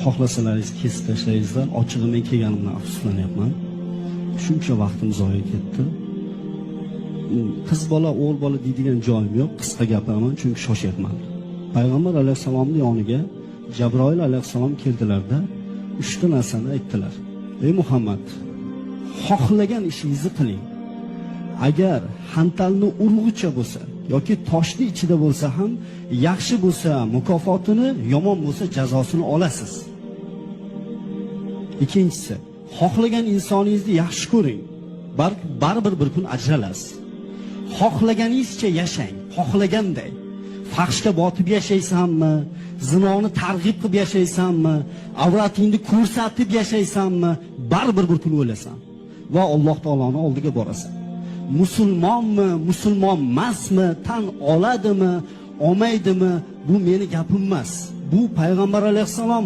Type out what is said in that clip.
xohlasalaringiz kesib tashlaysizlar. Ochig'i men kelganimdan afsuslanyapman. Shuncha vaqtim zoya ketdi. Qiz bola, o'g'il bola deydigan joyim yo'q. Qisqa gapiraman chunki shoshyapman. Payg'ambar alayhisalomning yoniga Jabroil alayhisalom keldilarda 3 ta narsani aytdilar. Ey Muhammad, xohlagan ishingizni qiling. Agar hantalni urg'icha bo'lsa yoki toshni ichida bo'lsa ham yaxshi bo'lsa mukofotini, yomon bo'lsa jazosini olasiz. Ikkinchisi, xohlagan insoningizni yaxshi ko'ring. Baribir bir kun ajralasiz. Xohlaganingizcha yashang, xohlaganday. Fahshga botib yashaysanmi, zinoni targ'ib qilib yashaysanmi, avratingni ko'rsatib yashaysanmi, baribir bir kun o'lasan va Alloh taoloning oldiga borasan. Musulmonmi, musulmon emasmi, tan oladimi, olmaydimi, bu meni gapim emas. Bu payg'ambar alayhisalom